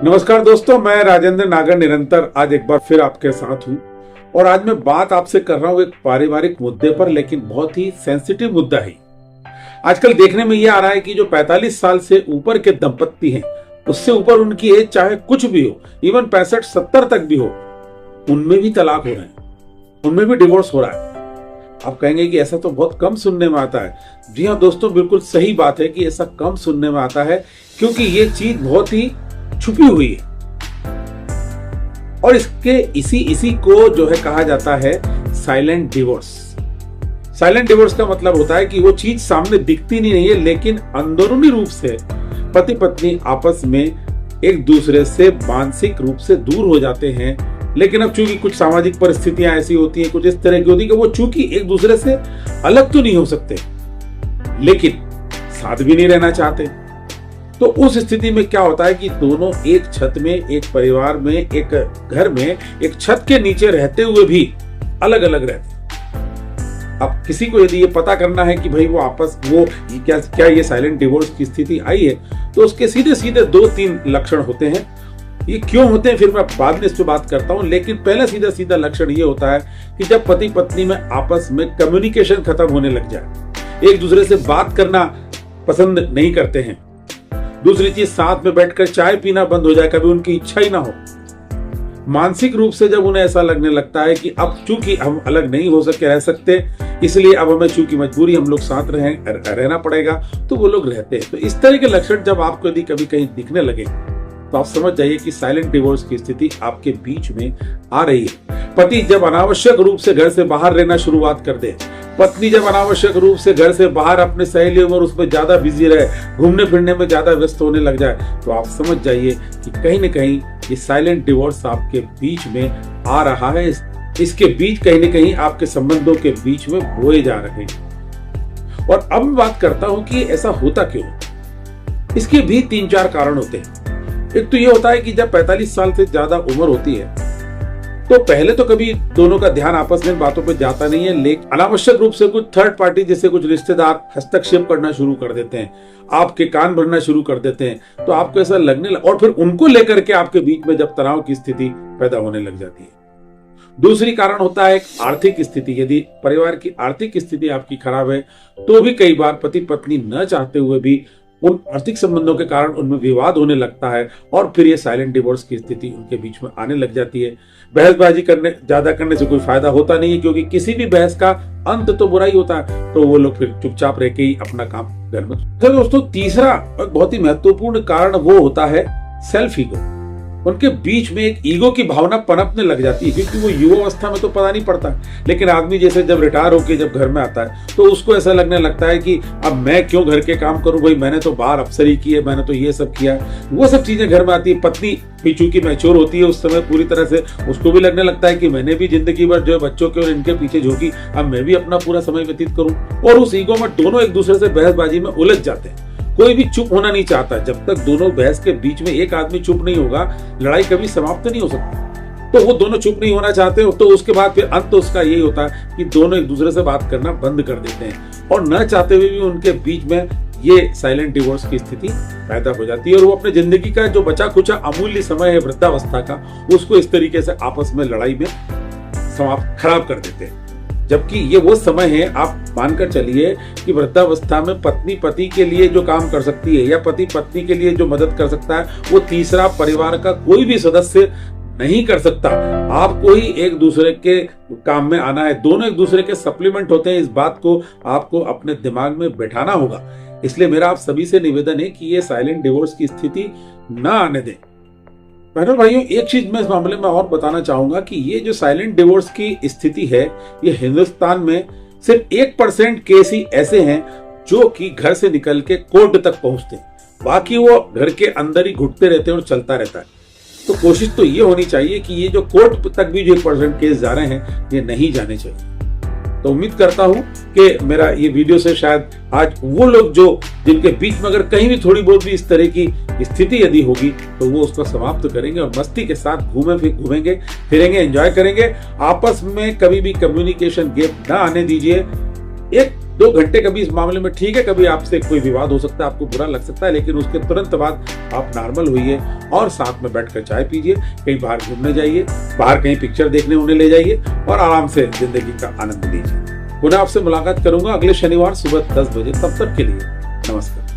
नमस्कार दोस्तों, मैं राजेंद्र नागर निरंतर आज एक बार फिर आपके साथ हूं और आज मैं बात आपसे कर रहा हूं एक पारिवारिक मुद्दे पर, लेकिन बहुत ही सेंसिटिव मुद्दा है। आजकल देखने में यह आ रहा है कि जो 45 साल से ऊपर के दंपत्ति हैं, उससे ऊपर उनकी एज चाहे कुछ भी हो, इवन 65-70 तक भी हो, उनमें भी तलाक हो रहे हैं, उनमें भी डिवोर्स हो रहा है। आप कहेंगे कि ऐसा तो बहुत कम सुनने में आता है। जी हाँ दोस्तों, बिल्कुल सही बात है कि ऐसा कम सुनने में आता है, क्योंकि ये चीज बहुत ही छुपी हुई है और इसी को जो है कहा जाता है साइलेंट डिवोर्स। साइलेंट डिवोर्स का मतलब होता है कि वो चीज सामने दिखती नहीं है, लेकिन अंदरूनी रूप से पति पत्नी आपस में एक दूसरे से मानसिक रूप से दूर हो जाते हैं। लेकिन अब चूंकि कुछ सामाजिक परिस्थितियां ऐसी होती हैं, कुछ इस तरह की होती है कि वो चूंकि एक दूसरे से अलग तो नहीं हो सकते, लेकिन साथ भी नहीं रहना चाहते। तो उस स्थिति में क्या होता है कि दोनों एक छत में, एक परिवार में, एक घर में, एक छत के नीचे रहते हुए भी अलग अलग रहते हैं। अब किसी को यदि ये पता करना है कि भाई वो क्या ये साइलेंट डिवोर्स की स्थिति आई है, तो उसके सीधे सीधे 2-3 लक्षण होते हैं। ये क्यों होते हैं फिर मैं बाद में इस पे बात करता हूं, लेकिन पहला सीधा लक्षण ये होता है कि जब पति पत्नी में आपस में कम्युनिकेशन खत्म होने लग जाए, एक दूसरे से बात करना पसंद नहीं करते हैं। दूसरी चीज, साथ में बैठकर चाय पीना बंद हो जाए, कभी उनकी इच्छा ही ना हो। मानसिक रूप से जब उन्हें ऐसा लगने लगता है कि अब चूंकि हम अलग नहीं हो रह सकते, इसलिए अब हमें चूंकि मजबूरी हम लोग साथ रहना पड़ेगा, तो वो लोग रहते हैं। तो इस तरह के लक्षण जब आपको यदि कभी कहीं दिखने लगे, तो आप समझ जाइए कि साइलेंट डिवोर्स की स्थिति आपके बीच में आ रही है। पति जब अनावश्यक रूप से घर से बाहर रहना शुरुआत कर दे, पत्नी जब अनावश्यक रूप से घर से बाहर अपने सहेलियों में उसमें ज्यादा बिजी रहे, घूमने फिरने में ज्यादा व्यस्त होने लग जाए, तो आप समझ जाइए कि कहीं न कहीं ये साइलेंट डिवोर्स आपके बीच में आ रहा है। इसके बीच कहीं न कहीं आपके संबंधों के बीच में बोए जा रहे हैं। और अब मैं बात करता हूं कि ऐसा होता क्यों। इसके भी 3-4 कारण होते हैं। एक तो ये होता है कि जब 45 साल से ज्यादा उम्र होती है, तो पहले तो कभी दोनों का ध्यान आपस में बातों पे जाता नहीं है, लेकिन अनावश्यक रूप से कुछ थर्ड पार्टी जैसे कुछ रिश्तेदार हस्तक्षेप करना शुरू कर देते हैं, आपके कान भरना शुरू कर देते हैं, तो आपको ऐसा लगने और फिर उनको लेकर के आपके बीच में जब तनाव की स्थिति पैदा होने लग जाती है। दूसरी कारण होता है आर्थिक स्थिति। यदि परिवार की आर्थिक स्थिति आपकी खराब है, तो भी कई बार पति पत्नी न चाहते हुए भी उन आर्थिक संबंधों के कारण उनमें विवाद होने लगता है और फिर ये साइलेंट डिवोर्स की स्थिति उनके बीच में आने लग जाती है। बहसबाजी ज्यादा करने से कोई फायदा होता नहीं है, क्योंकि किसी भी बहस का अंत तो बुरा ही होता है, तो वो लोग फिर चुपचाप रह के ही अपना काम घर में। तो दोस्तों, तीसरा बहुत ही महत्वपूर्ण कारण वो होता है सेल्फ ईगो। उनके बीच में एक ईगो की भावना पनपने लग जाती है, क्योंकि वो युवावस्था में तो पता नहीं पड़ता, लेकिन आदमी जैसे जब रिटायर होकर जब घर में आता है, तो उसको ऐसा लगने लगता है कि अब मैं क्यों घर के काम करूं, भाई मैंने तो बाहर अफसरी की है, मैंने तो ये सब किया। वो सब चीजें घर में आती है। पत्नी भी चूंकि मैच्योर होती है उस समय पूरी तरह से, उसको भी लगने लगता है कि मैंने भी जिंदगी भर जो बच्चों के और इनके पीछे झोंकी, अब मैं भी अपना पूरा समय व्यतीत करूं। और उस ईगो में दोनों एक दूसरे से बहसबाजी में उलझ जाते हैं। कोई भी चुप होना नहीं चाहता। जब तक दोनों बहस के बीच में एक आदमी चुप नहीं होगा, लड़ाई कभी समाप्त नहीं हो सकती। तो वो दोनों चुप नहीं होना चाहते, तो उसके बाद फिर अंत उसका यही होता है कि दोनों एक दूसरे से बात करना बंद कर देते हैं और न चाहते हुए भी उनके बीच में ये साइलेंट डिवोर्स की स्थिति पैदा हो जाती है। और वो अपने जिंदगी का जो बचा खुचा अमूल्य समय है वृद्धावस्था का, उसको इस तरीके से आपस में लड़ाई में खराब कर देते हैं। जबकि ये वो समय है, आप मानकर चलिए कि वृद्धावस्था में पत्नी पति के लिए जो काम कर सकती है या पति पत्नी के लिए जो मदद कर सकता है, वो तीसरा परिवार का कोई भी सदस्य नहीं कर सकता। आपको ही एक दूसरे के काम में आना है। दोनों एक दूसरे के सप्लीमेंट होते हैं। इस बात को आपको अपने दिमाग में बैठाना होगा। इसलिए मेरा आप सभी से निवेदन है कि ये साइलेंट डिवोर्स की स्थिति ना आने दें। बहनों भाइयों, एक चीज मैं इस मामले में और बताना चाहूंगा कि ये जो साइलेंट डिवोर्स की स्थिति है, ये हिंदुस्तान में सिर्फ 1% केस ही ऐसे हैं जो कि घर से निकल के कोर्ट तक पहुंचते हैं। बाकी वो घर के अंदर ही घुटते रहते हैं और चलता रहता है। तो कोशिश तो ये होनी चाहिए कि ये जो कोर्ट तक भी जो 1% केस जा रहे हैं, ये नहीं जाने चाहिए। तो उम्मीद करता हूं कि मेरा ये वीडियो से शायद आज वो लोग जो जिनके बीच में अगर कहीं भी थोड़ी बहुत भी इस तरह की स्थिति यदि होगी, तो वो उसको समाप्त करेंगे और मस्ती के साथ घूमेंगे फिरेंगे, एंजॉय करेंगे। आपस में कभी भी कम्युनिकेशन गैप ना आने दीजिए। 1-2 घंटे कभी इस मामले में ठीक है, कभी आपसे कोई विवाद हो सकता है, आपको बुरा लग सकता है, लेकिन उसके तुरंत बाद आप नॉर्मल होइए और साथ में बैठकर चाय पीजिए, कहीं बाहर घूमने जाइए, बाहर कहीं पिक्चर देखने उन्हें ले जाइए और आराम से जिंदगी का आनंद लीजिए। पुनः आपसे मुलाकात करूंगा अगले शनिवार सुबह 10 बजे। तब तक के लिए नमस्कार।